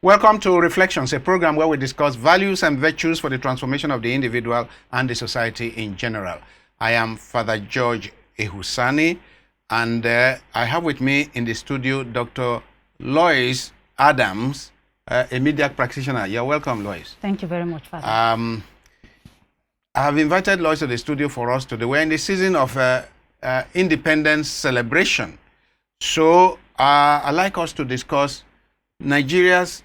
Welcome to Reflections, a program where we discuss values and virtues for the transformation of the individual and the society in general. I am Father George Ehusani, and I have with me in the studio Dr. Lois Adams, a media practitioner. You're welcome, Lois. Thank you very much, Father. I have invited Lois to the studio for us today. We're in the season of independence celebration. So I'd like us to discuss Nigeria's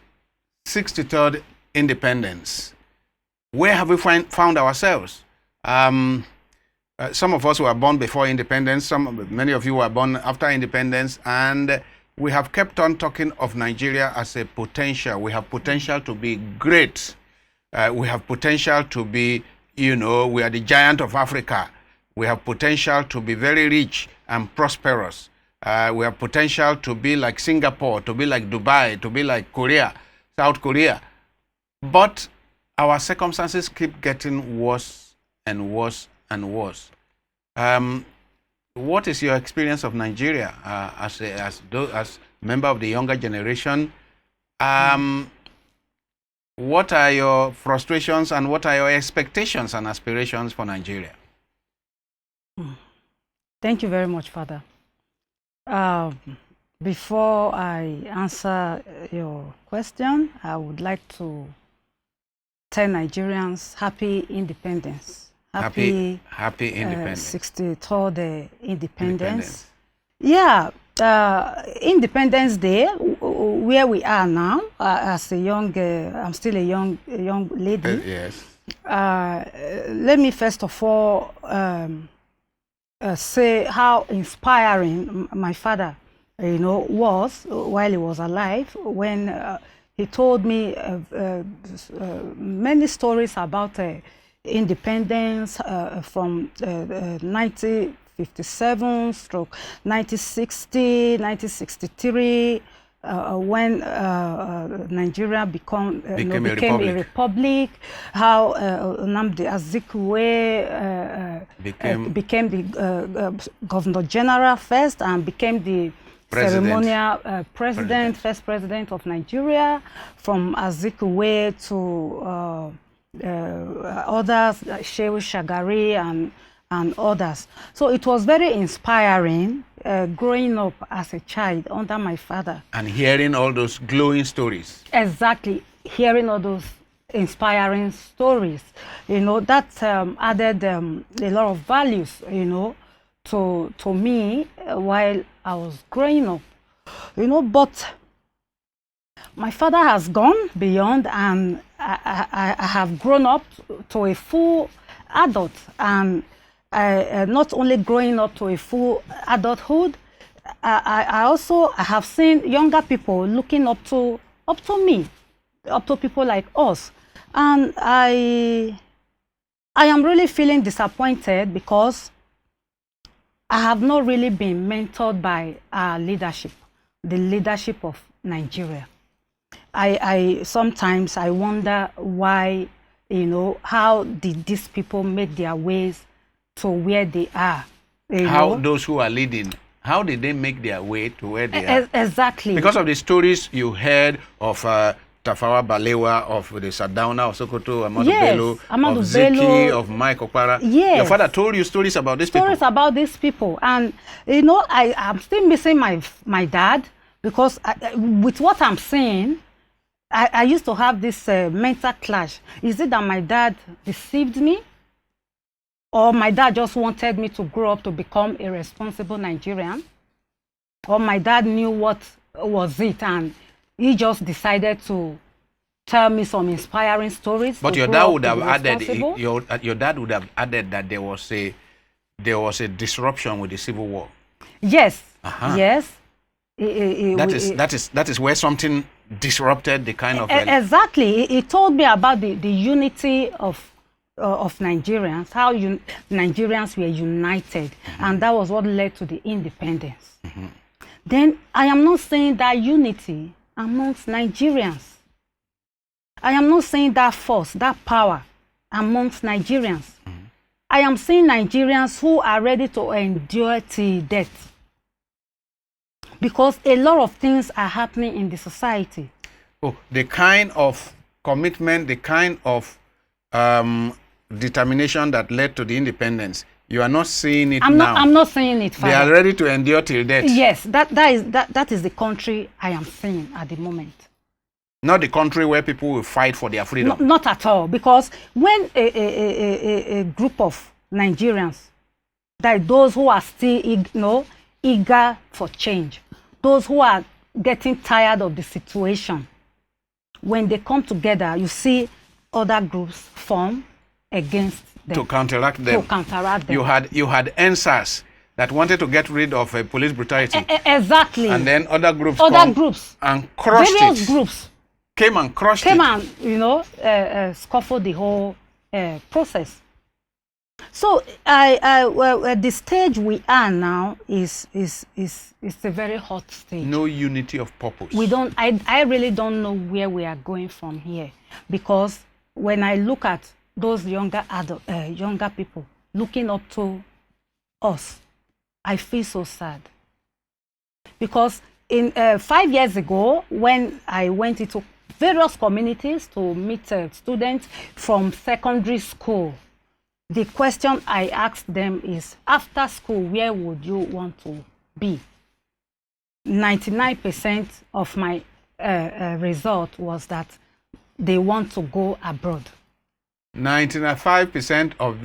63rd independence. Where have we found ourselves? Some of us were born before independence, many of you were born after independence, and we have kept on talking of Nigeria as a potential. We have potential to be great. We have potential to be, we are the giant of Africa. We have potential to be very rich and prosperous. We have potential to be like Singapore, to be like Dubai, to be like Korea, South Korea. But our circumstances keep getting worse and worse and worse. What is your experience of Nigeria as member of the younger generation? What are your frustrations and what are your expectations and aspirations for Nigeria? Thank you very much, Father. Before I answer your question, I would like to tell Nigerians happy independence. Happy independence. 63rd independence. Yeah, Independence Day, where we are now, as a young, I'm still a young lady. Yes. Let me first of all say how inspiring my father, was while he was alive, when he told me many stories about independence from 1957 stroke 1960, 1963, when Nigeria became a republic, how Nnamdi Azikiwe became the Governor General first and became the ceremonial first president of Nigeria, from Azikiwe to others, Shehu Shagari and others. So it was very inspiring growing up as a child under my father. And hearing all those glowing stories. Exactly, hearing all those inspiring stories. That added a lot of values, to me while I was growing up. But my father has gone beyond, and I have grown up to a full adult, and not only growing up to a full adulthood, I also have seen younger people looking up to me, up to people like us, and I am really feeling disappointed because I have not really been mentored by our leadership, the leadership of Nigeria. I sometimes wonder why, how did these people make their ways to where they are? Those who are leading, how did they make their way to where they are? Exactly. Because of the stories you heard of Tafawa Balewa, of the Sardauna of Sokoto, Amadu Bello, of Zeki, of Mike Okpara. Yes. Your father told you stories about these people. Stories about these people. And, I'm still missing my dad, because with what I'm seeing, I used to have this mental clash. Is it that my dad deceived me? Or my dad just wanted me to grow up to become a responsible Nigerian? Or my dad knew what was it and he just decided to tell me some inspiring stories? But your dad would have added, your dad would have added that there was a disruption with the Civil War. Yes. Yes. That is where something disrupted the kind of... Exactly. He told me about the unity of Nigerians, how Nigerians were united, and that was what led to the independence. Then I am not saying that unity amongst Nigerians. I am not saying that force, that power amongst Nigerians. I am saying Nigerians who are ready to endure till death. Because a lot of things are happening in the society. Oh, the kind of commitment, the kind of determination that led to the independence. You are not seeing it now. I'm not saying it, They Father. are ready to endure till death. Yes, that is the country I am seeing at the moment. Not the country where people will fight for their freedom. Not at all, because when a group of Nigerians, that those who are still eager for change, those who are getting tired of the situation, when they come together, you see other groups form against them. To counteract them. You had answers that wanted to get rid of police brutality. Exactly. And then other groups and crushed various it. Groups came and crushed it. Came and scuffled the whole process. So the stage we are now is a very hot stage. No unity of purpose. We don't. I really don't know where we are going from here, because when I look at those younger people looking up to us, I feel so sad. Because in 5 years ago, when I went into various communities to meet students from secondary school, the question I asked them is, after school, where would you want to be? 99% of my result was that they want to go abroad. 95% of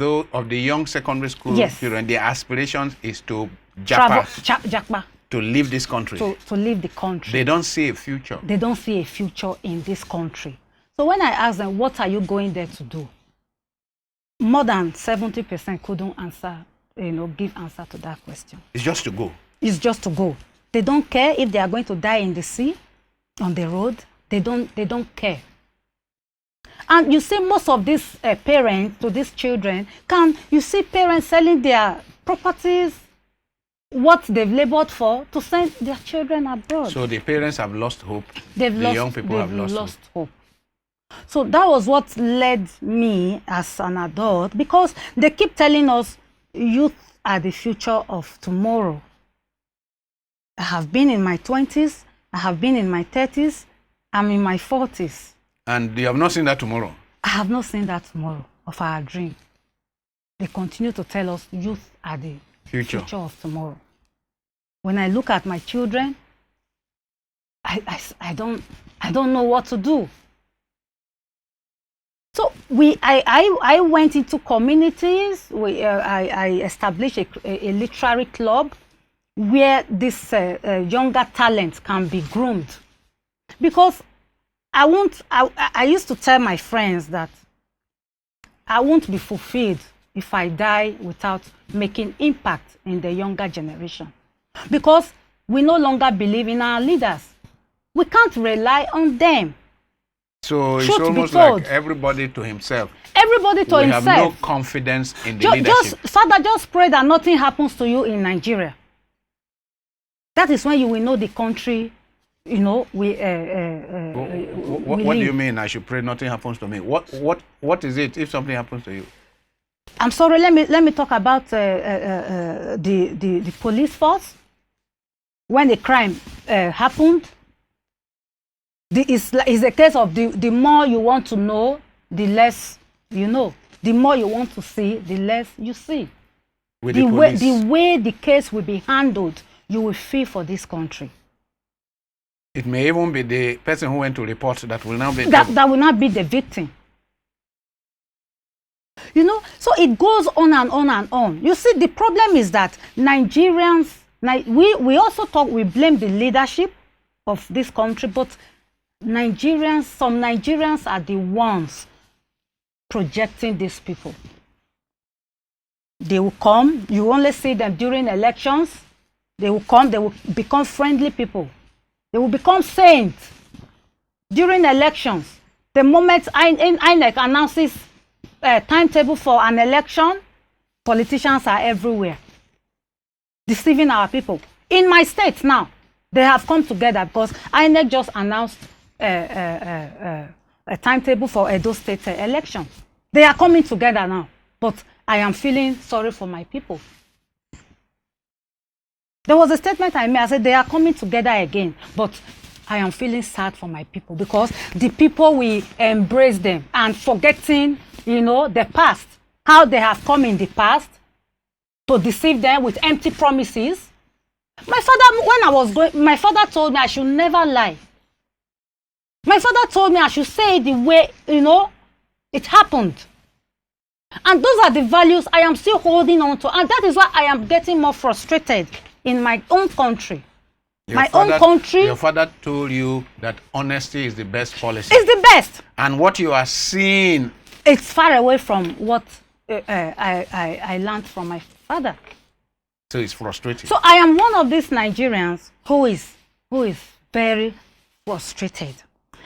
the young secondary school children, their aspirations is to Japa. To leave this country. To leave the country. They don't see a future. They don't see a future in this country. So when I ask them, what are you going there to do? More than 70% couldn't answer, give answer to that question. It's just to go. It's just to go. They don't care if they are going to die in the sea, on the road. They don't care. And you see most of these parents to these children, you see parents selling their properties, what they've labored for, to send their children abroad. So the parents have lost hope. Young people have lost hope. So that was what led me as an adult, because they keep telling us youth are the future of tomorrow. I have been in my 20s, I have been in my 30s, I'm in my 40s. And you have not seen that tomorrow? I have not seen that tomorrow of our dream. They continue to tell us youth are the future of tomorrow. When I look at my children, I don't know what to do. So I went into communities. I established a literary club where this younger talent can be groomed. Because I used to tell my friends that I won't be fulfilled if I die without making impact in the younger generation. Because we no longer believe in our leaders. We can't rely on them. So it's almost like everybody to himself. Everybody to himself. We have no confidence in the leadership. Father, just pray that nothing happens to you in Nigeria. That is when you will know the country, what do you mean I should pray nothing happens to me? What is it if something happens to you? I'm sorry, let me talk about the police force. When the crime happened, it's a case of the more you want to know, the less you know. The more you want to see, the less you see. The way the case will be handled, you will feel for this country. It may even be the person who went to report that will now be that will not be the victim. So it goes on and on and on. You see, the problem is that Nigerians, we also we blame the leadership of this country, but some Nigerians are the ones projecting these people. They will come, you only see them during elections. They will come, they will become friendly people. They will become saints during elections. The moment INEC announces a timetable for an election, politicians are everywhere, deceiving our people. In my state now, they have come together because INEC just announced a timetable for Edo State election. They are coming together now, but I am feeling sorry for my people. There was a statement I made. I said they are coming together again, but I am feeling sad for my people, because the people will embrace them and forgetting, you know, the past, how they have come in the past to deceive them with empty promises. My father, when I was going, my father told me I should never lie. My father told me I should say it the way, you know, it happened. And those are the values I am still holding on to. And that is why I am getting more frustrated in my own country. Your father told you that honesty is the best policy. It's the best. And what you are seeing, it's far away from what I learned from my father. So it's frustrating. So I am one of these Nigerians who is very frustrated.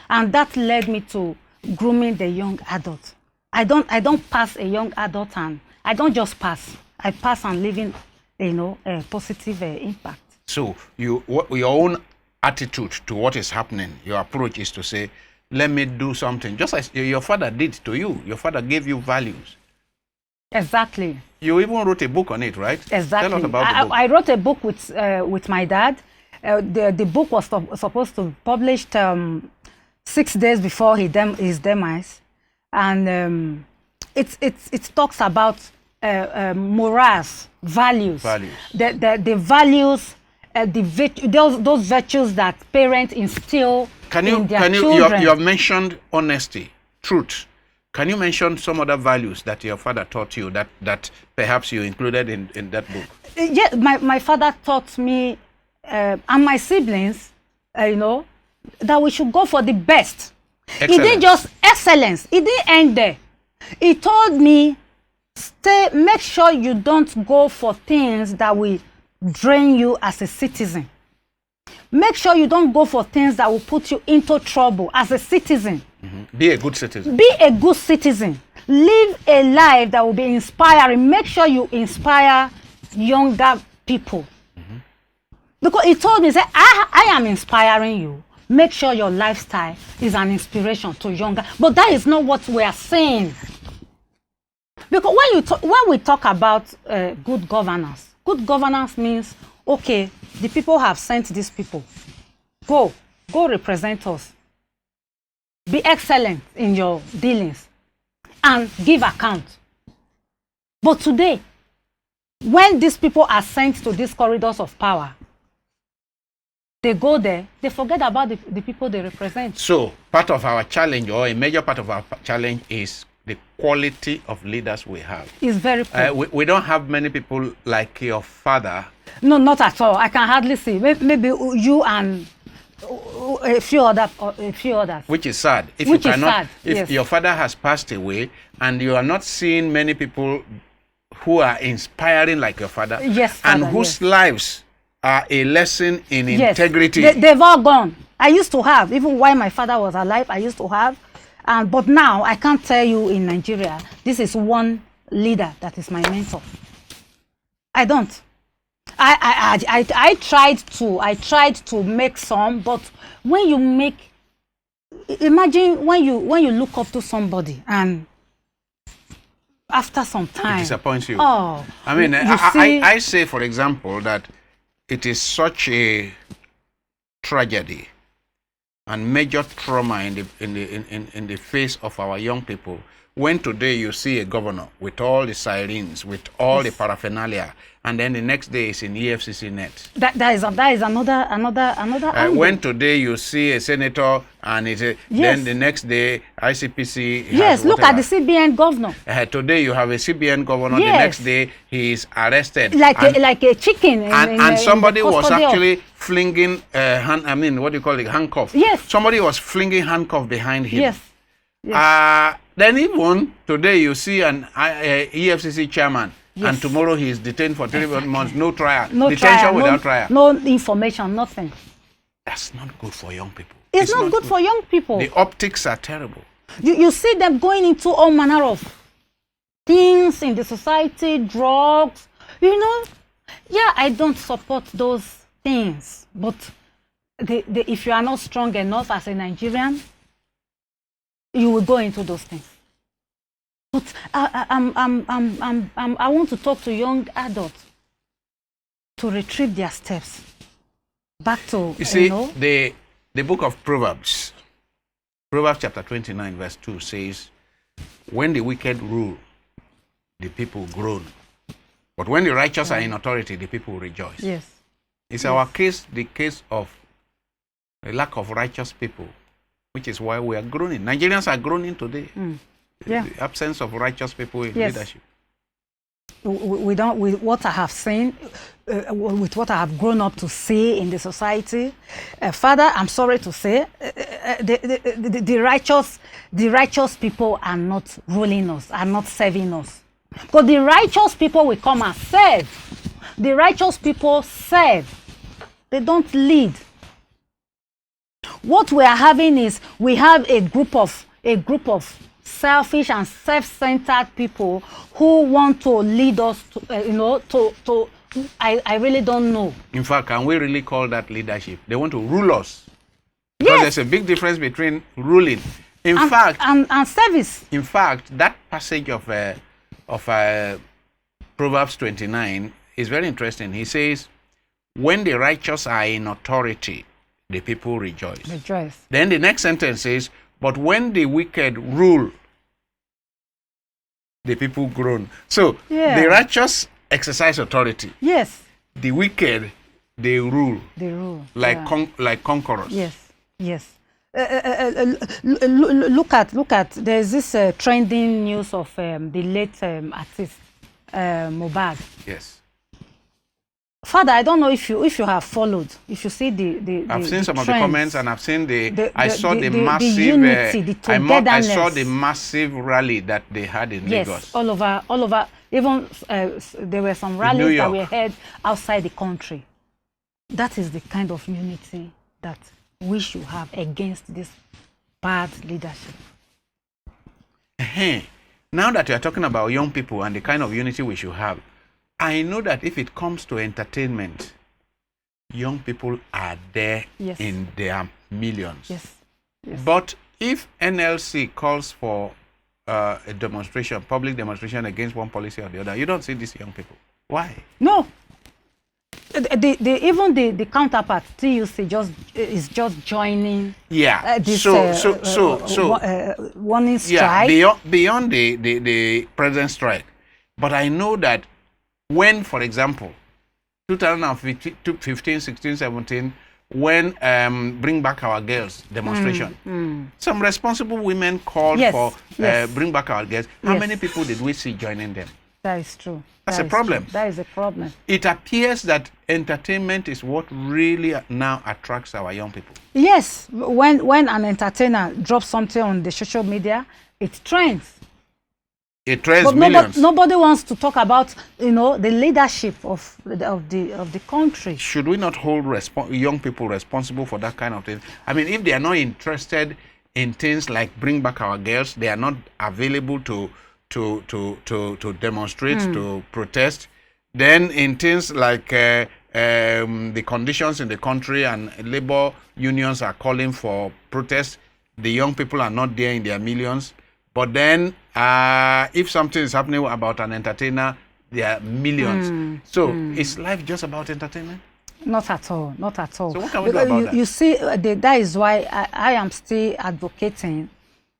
And that led me to grooming the young adult. I don't pass a young adult, and I don't just pass. I pass and leaving, you know, a positive impact. So your own attitude to what is happening, your approach is to say, let me do something, just as your father did to you. Your father gave you values. Exactly. You even wrote a book on it, right? Exactly. Tell us about the book. I wrote a book with my dad. The book was supposed to be published 6 days before his demise, and it talks about morals, values. The values, those virtues that parents instill in their children. You have mentioned honesty, truth. Can you mention some other values that your father taught you that perhaps you included in that book? Yeah, my father taught me and my siblings, you know, that we should go for the best. Excellence. It didn't just excellence. It didn't end there. He told me, make sure you don't go for things that will drain you as a citizen. Make sure you don't go for things that will put you into trouble as a citizen. Mm-hmm. Be a good citizen. Be a good citizen. Live a life that will be inspiring. Make sure you inspire younger people. Mm-hmm. Because he told me, I am inspiring you. Make sure your lifestyle is an inspiration to younger. But that is not what we are saying. Because when we talk about good governance means, okay, the people have sent these people. Go represent us. Be excellent in your dealings and give account. But today, when these people are sent to these corridors of power, they go there, they forget about the people they represent. So part of our challenge, or a major part of our challenge, is the quality of leaders we have. It's very poor. We don't have many people like your father. No, not at all. I can hardly see. Maybe you and a few others. Which is sad. If yes. Your father has passed away and you are not seeing many people who are inspiring like your father, yes, and whose lives are a lesson in integrity. They've all gone. I used to have, even while my father was alive, I used to have. But now I can't tell you in Nigeria, this is one leader that is my mentor. I don't. I tried to make some, but when you make, imagine when you look up to somebody and after some time it disappoints you. Oh, I mean, I say, for example, that it is such a tragedy and major trauma in the face of our young people when today you see a governor with all the sirens, with all the paraphernalia, and then the next day is in EFCC net. That is another angle. When today you see a senator and then the next day ICPC. Yes, look at the CBN governor. Today you have a CBN governor. Yes. The next day he is arrested. Like a chicken. And somebody was actually flinging handcuff. Yes. Somebody was flinging handcuff behind him. Yes. Yes. Then even today you see an EFCC chairman. Yes. And tomorrow he is detained for 3 months, no trial. Detention without trial. No information, nothing. That's not good for young people. It's not good for young people. The optics are terrible. You see them going into all manner of things in the society, drugs, you know. Yeah, I don't support those things. But if you are not strong enough as a Nigerian, you will go into those things. But I want to talk to young adults to retrieve their steps back to, you see, the the book of Proverbs, Proverbs chapter 29, verse 2 says, when the wicked rule, the people groan. But when the righteous are in authority, the people rejoice. Yes. It's our case, the case of a lack of righteous people, which is why we are groaning. Nigerians are groaning today. Yeah. The absence of righteous people in leadership. With what I have seen, with what I have grown up to see in the society, Father, I'm sorry to say, the righteous people are not ruling us, are not serving us. But the righteous people will come and serve. The righteous people serve. They don't lead. What we are having is we have a group of selfish and self-centered people who want to lead us to I really don't know. In fact, can we really call that leadership? They want to rule us. Because Yes. there's a big difference between ruling. In And, fact, and service. in fact, that passage of Proverbs 29 is very interesting. He says, when the righteous are in authority, the people rejoice. Rejoice. Then the next sentence says, but when the wicked rule, the people groan. So Yeah. the righteous exercise authority. Yes. The wicked, they rule The rule. like Yeah. like conquerors. Yes. Yes. Look at. There's this trending news of the late artist Mohbad. Yes. Father, I don't know if you have followed. If you see the I've seen some of the trends. comments, and I've seen I saw the the massive unity, the I togetherness. saw the massive rally that they had in Yes, Lagos. all over. Even there were some New rallies that York. were held outside the country. That is the kind of unity that we should have against this bad leadership. Now that you are talking about young people and the kind of unity we should have, I know that if it comes to entertainment, young people are there Yes. in their millions. Yes. Yes. But if NLC calls for a demonstration, public demonstration against one policy or the other, you don't see these young people. Why? No. Even the counterpart TUC is just joining. Yeah. This warning strike. Yeah. Beyond the present strike, but I know that when, for example, 2015, 16, 17, when Bring Back Our Girls demonstration, some responsible women called Yes, for yes. Bring Back Our Girls. How Yes. many people did we see joining them? That is true. That's That a is problem. true. That is a problem. It appears that entertainment is what really now attracts our young people. Yes, when an entertainer drops something on the social media, it trends. It trends But millions. nobody wants to talk about the leadership of the country. Should we not hold young people responsible for that kind of thing? I mean, if they are not interested in things like Bring Back Our Girls, they are not available to demonstrate, to protest, then in things like the conditions in the country and labor unions are calling for protest, the young people are not there in their millions. But then if something is happening about an entertainer, there are millions. So is life just about entertainment? Not at all. Not at all. So what can we do about that? You see, that is why I am still advocating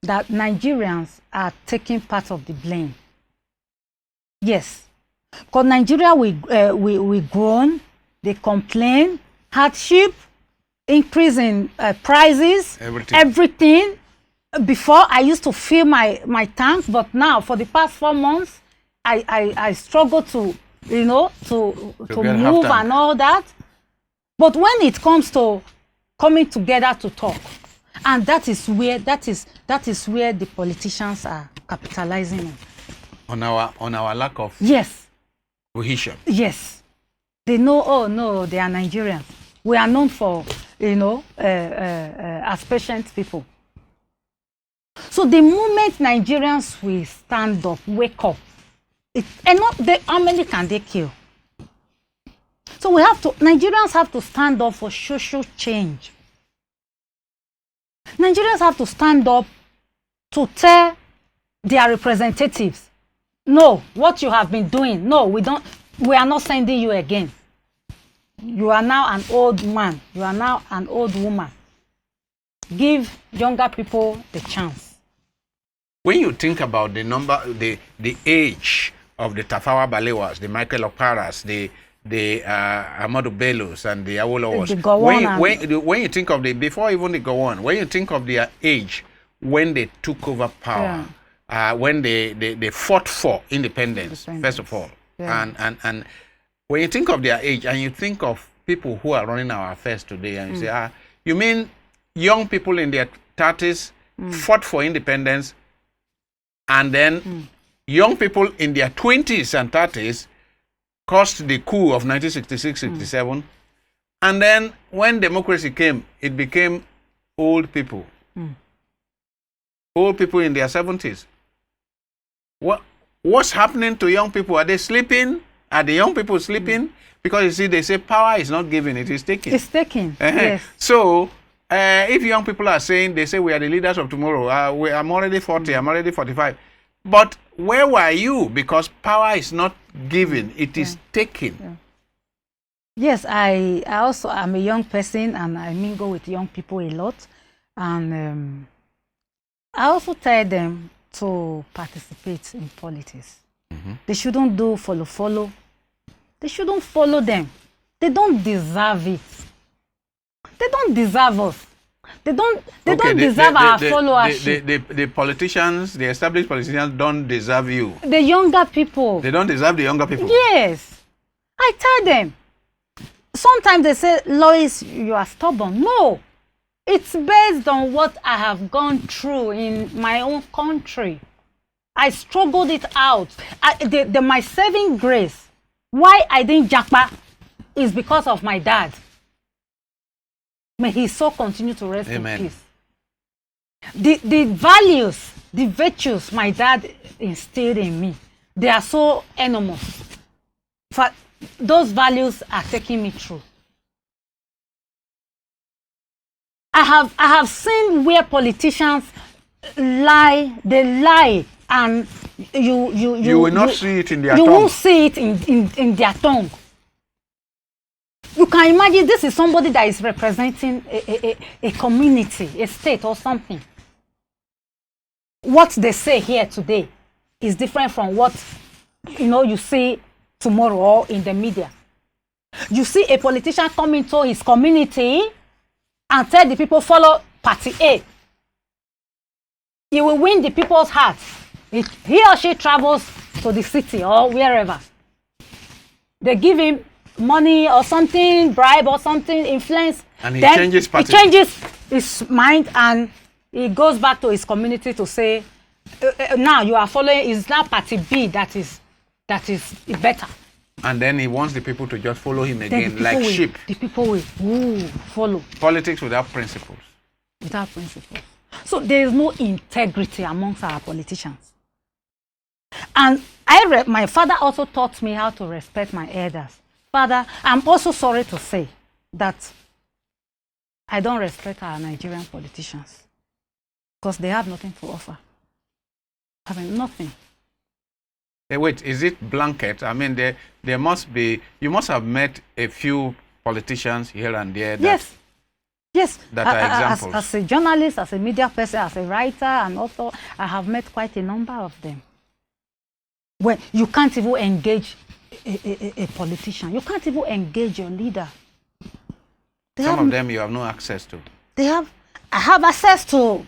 that Nigerians are taking part of the blame. Yes, because Nigeria we grown, they complain, hardship, increase in prices, everything. Before I used to fill my tanks, but now for the past 4 months, I struggle to move and all that. But when it comes to coming together to talk, and that is where the politicians are capitalizing on our lack of cohesion. Yes, they know. Oh no, they are Nigerians. We are known for as patient people. So the moment Nigerians will stand up, wake up, how many can they kill? So Nigerians have to stand up for social change. Nigerians have to stand up to tell their representatives, no, what you have been doing, no, we are not sending you again. You are now an old man. You are now an old woman. give younger people the chance. When you think about the number, the age of the Tafawa Balewas, the Michael Okparas, the Amadu Bellos and the Awolowos, when you think of before even the Gowon, when you think of their age when they took over power, when they fought for independence, first of all, and when you think of their age and you think of people who are running our affairs today, and you say, you mean young people in their 30s fought for independence, and then young people in their 20s and 30s caused the coup of 1966-67, and then when democracy came, it became old people. Old people in their 70s. What's happening to young people? Are they sleeping? Are the young people sleeping? Because you see, they say power is not given, it is taken. It's taken, yes. So, if young people are saying, they say we are the leaders of tomorrow, I'm already 40, I'm already 45. But where were you? Because power is not given, it is taken. Yes, I also am a young person and I mingle with young people a lot. And I also tell them to participate in politics. They shouldn't do follow. They shouldn't follow them. They don't deserve it. They don't deserve us. They don't deserve our followership. The politicians, the established politicians don't deserve you. The younger people. They don't deserve the younger people. Yes. I tell them. Sometimes they say, Lois, you are stubborn. No. It's based on what I have gone through in my own country. I struggled it out. My saving grace, why I didn't jackpot, is because of my dad. May his soul continue to rest in peace. The values, the virtues my dad instilled in me, they are so enormous. Those values are taking me through. I have seen where politicians lie, they lie, and you will not see it in their tongue. You won't see it in their tongue. You can imagine this is somebody that is representing a community, a state or something. What they say here today is different from what you see tomorrow or in the media. You see a politician come into his community and tell the people follow party A. He will win the people's hearts. He or she travels to the city or wherever. They give him money or something, bribe or something, influence. And he changes party. He changes his mind and he goes back to his community to say, now you are following, it's now party B that is better. And then he wants the people to just follow him again, like sheep. The people will follow. Politics without principles. Without principles. So there is no integrity amongst our politicians. And my father also taught me how to respect my elders. Father, I'm also sorry to say that I don't respect our Nigerian politicians because they have nothing to offer. I mean, nothing. Hey, wait, is it blanket? I mean, there must be, you must have met a few politicians here and there that, yes. That are examples. As a journalist, as a media person, as a writer and author, I have met quite a number of them. When you can't even engage a politician, you can't even engage your leader. Some of them you have no access to. I have access to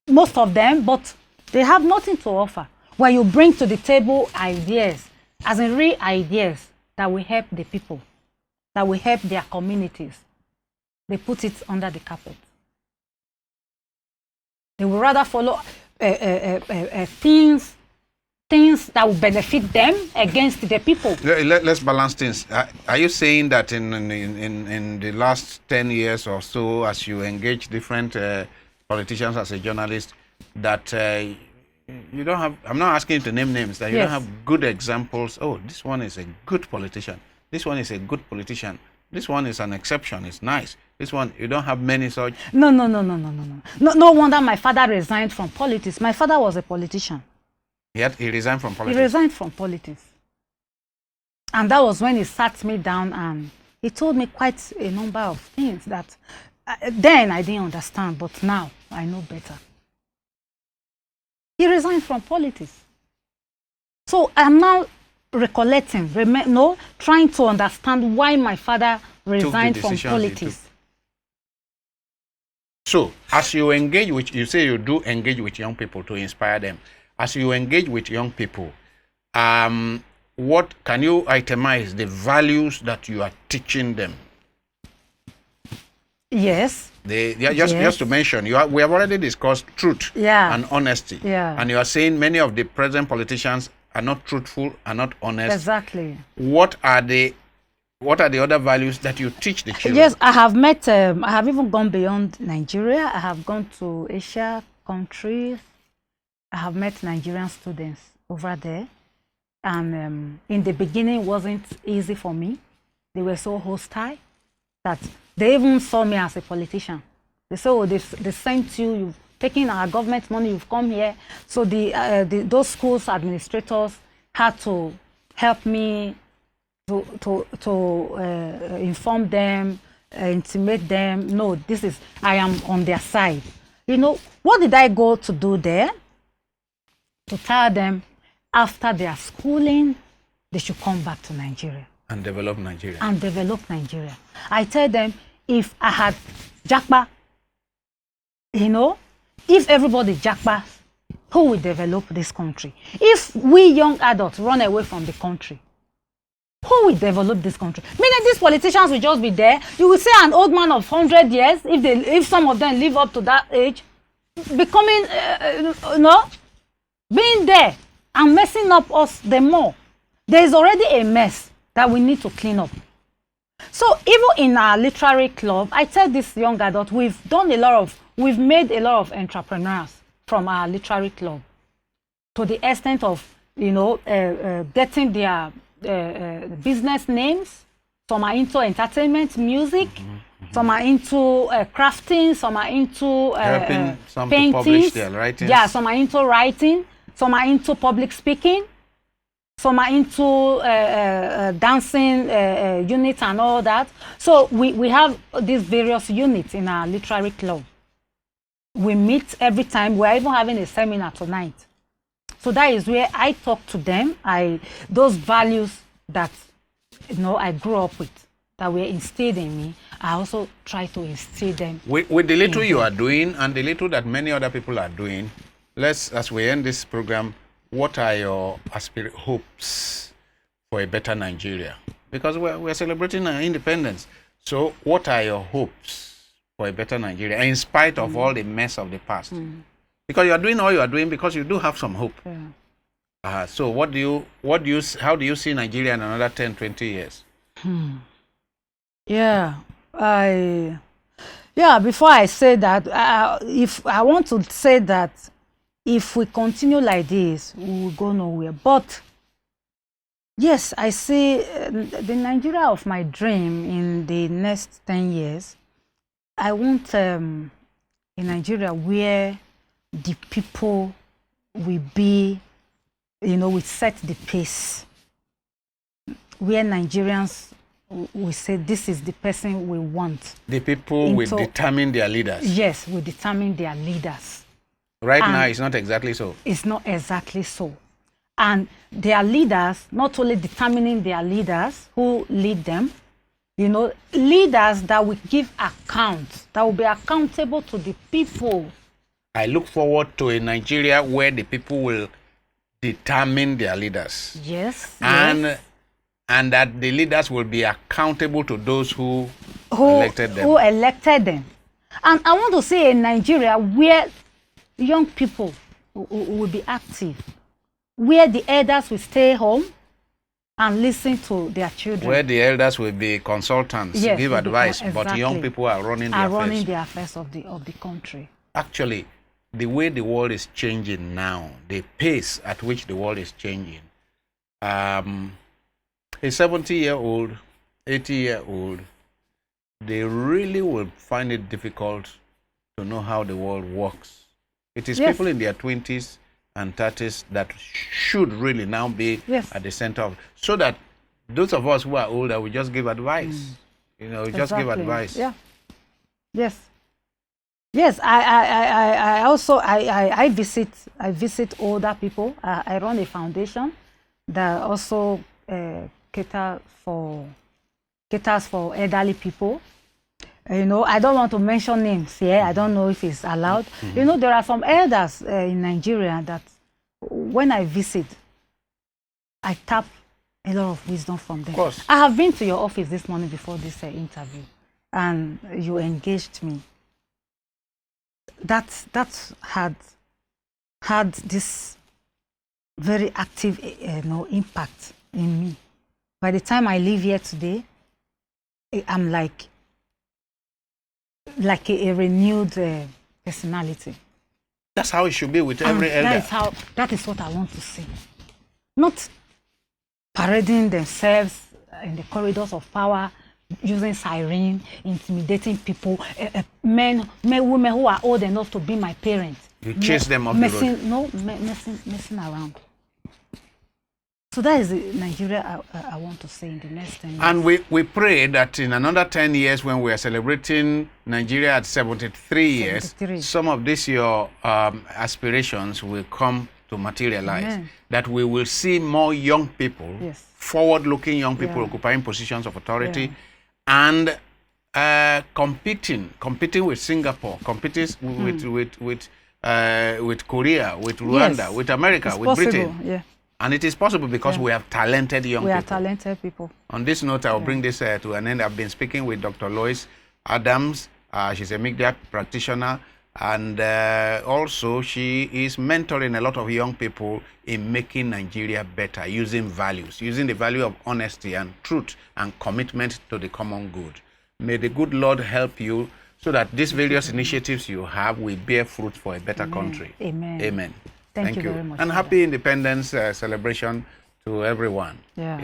most of them, but they have nothing to offer. Where you bring to the table ideas, as in real ideas that will help the people, that will help their communities, they put it under the carpet. They will rather follow things that will benefit them against the people. Let's balance things. Are you saying that in the last 10 years or so, as you engage different politicians as a journalist, that you don't have, I'm not asking you to name names, that you don't have good examples? Oh, this one is a good politician. This one is a good politician. This one is an exception. It's nice. This one, you don't have many such. No. No wonder my father resigned from politics. My father was a politician. He resigned from politics? He resigned from politics. And that was when he sat me down and he told me quite a number of things that then I didn't understand, but now I know better. He resigned from politics. So I'm now recollecting, trying to understand why my father resigned from politics. So, as you engage with, you say you do engage with young people to inspire them. As you engage with young people, what can you itemize the values that you are teaching them? Yes. Just to mention, we have already discussed truth and honesty. Yeah. And you are saying many of the present politicians are not truthful, are not honest. Exactly. What are the other values that you teach the children? Yes, I have met, I have even gone beyond Nigeria. I have gone to Asia countries. I have met Nigerian students over there. And in the beginning, it wasn't easy for me. They were so hostile that they even saw me as a politician. They said, oh, they sent you, you've taken our government money, you've come here. So those schools administrators had to help me to inform them, intimate them. No, I am on their side. What did I go to do there? To tell them after their schooling, they should come back to Nigeria. And develop Nigeria. And develop Nigeria. I tell them, if I had Jackpa, if everybody Jackpa, who will develop this country? If we young adults run away from the country, who will develop this country? Meaning these politicians will just be there. You will see an old man of 100 years, if some of them live up to that age, becoming, being there and messing up us the more. There is already a mess that we need to clean up. So even in our literary club, I tell this young adult, we've made a lot of entrepreneurs from our literary club, to the extent of, getting their business names. Some are into entertainment, music. Some are into crafting. Some are into helping some paintings. to publish their writings. Yeah, some are into writing. Some are into public speaking. Some are into dancing units and all that. So we have these various units in our literary club. We meet every time. We're even having a seminar tonight. So that is where I talk to them. Those values that I grew up with, that were instilled in me, I also try to instill them. With the little you are doing and the little that many other people are doing, as we end this program, what are your hopes for a better Nigeria? Because we're celebrating our independence. So what are your hopes for a better Nigeria, in spite of all the mess of the past? Because you are doing all you are doing because you do have some hope. Yeah. So how do you see Nigeria in another 10, 20 years? Yeah, before I say that, if I want to say that if we continue like this, we will go nowhere. But yes, I see the Nigeria of my dream in the next 10 years. I want a Nigeria where the people will be, we set the pace. Where Nigerians will say, this is the person we want. The people will determine their leaders. Yes, will determine their leaders. Right now, it's not exactly so. It's not exactly so. And their leaders, not only determining their leaders who lead them, leaders that will give account, that will be accountable to the people. I look forward to a Nigeria where the people will determine their leaders. Yes. And that the leaders will be accountable to those who elected them. And I want to see a Nigeria where young people will be active, where the elders will stay home and listen to their children. Where the elders will be consultants, give advice, exactly. But young people are running the affairs of the country. Actually, the way the world is changing now, the pace at which the world is changing, a 70-year-old, 80-year-old, they really will find it difficult to know how the world works. It is people in their 20s and 30s that should really now be at the center of, so that those of us who are older will just give advice. Just give advice. Yeah. Yes. Yes, I also I visit older people. I run a foundation that also caters for elderly people. You know, I don't want to mention names here. I don't know if it's allowed. You know, there are some elders in Nigeria that when I visit, I tap a lot of wisdom from them. Of course. I have been to your office this morning before this interview, and you engaged me. That had this very active impact in me. By the time I leave here today, I'm like a renewed personality. That's how it should be with every elder. That is what I want to see. Not parading themselves in the corridors of power, using siren, intimidating people, men, women who are old enough to be my parents. You chase them off the road. Messing around. So that is the Nigeria I want to see in the next 10 years. And we pray that in another 10 years, when we are celebrating Nigeria at 73 years, some of these your aspirations will come to materialize. Amen. That we will see more young people, yes, forward-looking young people occupying positions of authority, and competing with Singapore, competing with Korea, with Rwanda, yes, with America, it's with possible, Britain. yeah. And it is possible because we have talented young people. We are talented people. On this note, I'll bring this to an end. I've been speaking with Dr. Lois Adams. She's a media practitioner, and also she is mentoring a lot of young people in making Nigeria better, using values, using the value of honesty and truth and commitment to the common good. May the good Lord help you so that these various initiatives you have will bear fruit for a better country. Amen. Amen. Thank you very much. And happy Independence celebration to everyone. Yeah.